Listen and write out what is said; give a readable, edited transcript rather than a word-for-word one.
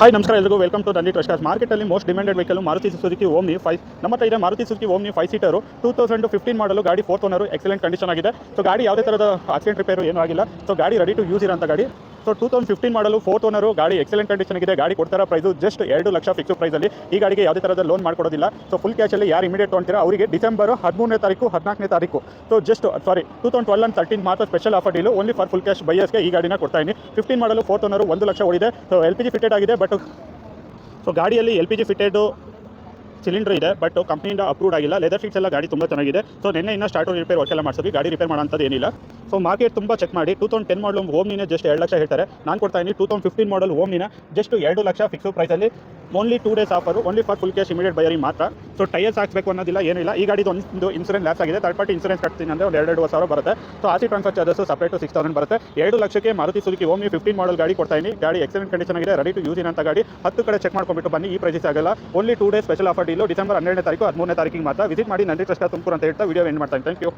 Hi ನಮಸ್ಕಾರ ಎಲ್ಲರಿಗೂ welcome to ದಂಡಿ ಟ್ರಸ್ಟ್ ಕಾರ್ಸ್. ಮಾರ್ಕೆಟಲ್ಲಿ most demanded vehicle Maruti Suzuki Omni 5 ನಮ್ಮ ಹತ್ರ ಇದೆ. ಮಾರುತಿ ಸುಜುಕಿ ಓಮ್ನಿ 5 ಸೀಟರು 2015 ಮಾಡಲು ಗಾಡಿ 4th ಓನರು, ಎಕ್ಸಲೆಂಟ್ ಕಂಡೀಷನ್ ಆಗಿದೆ. ಸೊ ಗಾಡಿ ಯಾವುದೇ ಥರದ ಆಕ್ಸಿಡೆಂಟ್ ರಿಪೇರು ಏನೂ ಆಗಿಲ್ಲ. ಸೊ ಗಾಡಿ ರೆಡಿ ಟು ಯೂಸ್ ಇರೋಂಥ ಗಾಡಿ. ಸೊ 2015 ಮಾಡಲು 4th ಓನರು, ಗಾಡಿ ಎಕ್ಸಲೆಂಟ್ ಕಂಡೀಷನ್ ಆಗಿದೆ. ಗಾಡಿ ಕೊಡ್ತಾರ ಪ್ರೈಸು ಜಸ್ಟ್ 2 ಲಕ್ಷ ಫಿಕ್ಸ್ ಪ್ರೈಸಲ್ಲಿ. ಈ ಗಾಡಿಗೆ ಯಾವುದೇ ಥರದ ಲೋನ್ ಮಾಡ್ಕೊಡೋದಿಲ್ಲ. ಸೊ ಫುಲ್ ಕ್ಯಾಶಲ್ಲಿ ಯಾರು ಇಮಿಡಿಯೇಟ್ ತೊಗೊಂತೀರಾ ಅವರಿಗೆ ಡಿಸೆಂಬರ್ 13ನೇ ತಾರೀಕು 14ನೇ ತಾರೀಕು ಸೊ ಜಸ್ಟ್ 2012 and 13 ಮಾತ್ರ special offer deal only for full cash ಬೈಯರ್ಸ್ಗೆ ಈ ಗಾಡಿನ ಕೊಡ್ತಾ ಇದ್ದೀನಿ. 15 ಮಾಡಲು 4th ಓನರು 1 ಲಕ್ಷ ಓಡಿದೆ. ಸೊ LPG ಫಿಟೆಡ್ ಆಗಿದೆ. ಬಟ್ ಸೊ ಗಾಡಿಯಲ್ಲಿ LPG ಫಿಟೆಡ್ ಸಿಲಿಂಡರ್ ಇದೆ, ಬಟ್ ಕಂಪ್ನಿಯಿಂದ ಅಪ್ರೂವ್ಡ್ ಆಗಿಲ್ಲ. ಲೆದರ್ ಸೀಟ್ಸ್ ಎಲ್ಲ ಗಾಡಿ ತುಂಬ ಚೆನ್ನಾಗಿದೆ. ಸೊ ನಿನ್ನೆ ಸ್ಟಾರ್ಟರ್ ರಿಪೇರ್ ವರ್ಕ್ ಎಲ್ಲ ಮಾಡಿಸೋದು, ಗಾಡಿ ರಿಪೇರ್ ಮಾಡೋಂಥದ್ದು ಏನಿಲ್ಲ. ಸೊ ಮಾರ್ಕೆಟ್ ತುಂಬ ಚೆಕ್ ಮಾಡಿ 2010 ಮಾಡಲ್ ಓಮ್ನಿನೇ ಜಸ್ಟ್ 2 ಲಕ್ಷ ಹೇಳ್ತಾರೆ. ನಾನು ಕೊಡ್ತಾ ಇದ್ದೀನಿ 2015 ಮಾಡಲ್ ಓಮ್ನಿನ ಜಸ್ಟ್ 2 ಲಕ್ಷ ಫಿಕ್ಸ್ ಪ್ರೈಸಲ್ಲಿ. Only 2 days offer, only for full cash immediate ಬೈಯರಿಗೆ ಮಾತ್ರ. ಸೊ ಟೈರ್ಸ್ ಹಾಕಬೇಕು ಅನ್ನೋದಿಲ್ಲ, ಏನಿಲ್ಲ. ಈ ಗಾಡಿದು ಒಂದು ಇನ್ಸೂರೆನ್ಸ್ ಲ್ಯಾಪ್ಸ್ ಆಗಿದೆ. ಥರ್ಡ್ ಪಾರ್ಟಿ ಇನ್ಸೂರೆನ್ಸ್ ಕಟ್ತೀನಿ ಅಂದರೆ ಒಂದು 2,500 ಬರುತ್ತೆ. So RC transfer charges separate 6,000 ಬರುತ್ತೆ. 2 ಲಕ್ಷಕ್ಕೆ ಮಾರುತಿ ಸುಜುಕಿ ಓಮ್ನಿ 15 ಮಾಡಲ್ ಗಾಡಿ ಕೊಡ್ತಾ ಇದ್ದೀನಿ. ಗಾಡಿ ಎಕ್ಸಲೆಂಟ್ ಕಂಡೀಷನ್ ಆಗಿದೆ, ರೆಡಿ ಟು ಯೂಸ್ ಇರೋಂಥ ಗಾಡಿ. 10 ಕಡೆ ಚೆಕ್ ಮಾಡ್ಕೊಂಡ್ಬಿಟ್ಟು ಬನ್ನಿ, ಈ ಪ್ರೈಸಸ್ ಆಗಲ್ಲ. Only 2 days special offer deal December 12ನೇ ತಾರೀಕು 13ನೇ ತಾರೀಕಿಗೆ ಮಾತ್ರ. ವಿಸಿಟ್ ಮಾಡಿ. ನಂದಿ ಟ್ರಸ್ಟ್ ತುಮಕೂರು ಅಂತ ಹೇಳ್ತಾ ವಿಡಿಯೋ ಎಂಡ್ ಮಾಡ್ತಾ ಇದ್ದೀನಿ. Thank you.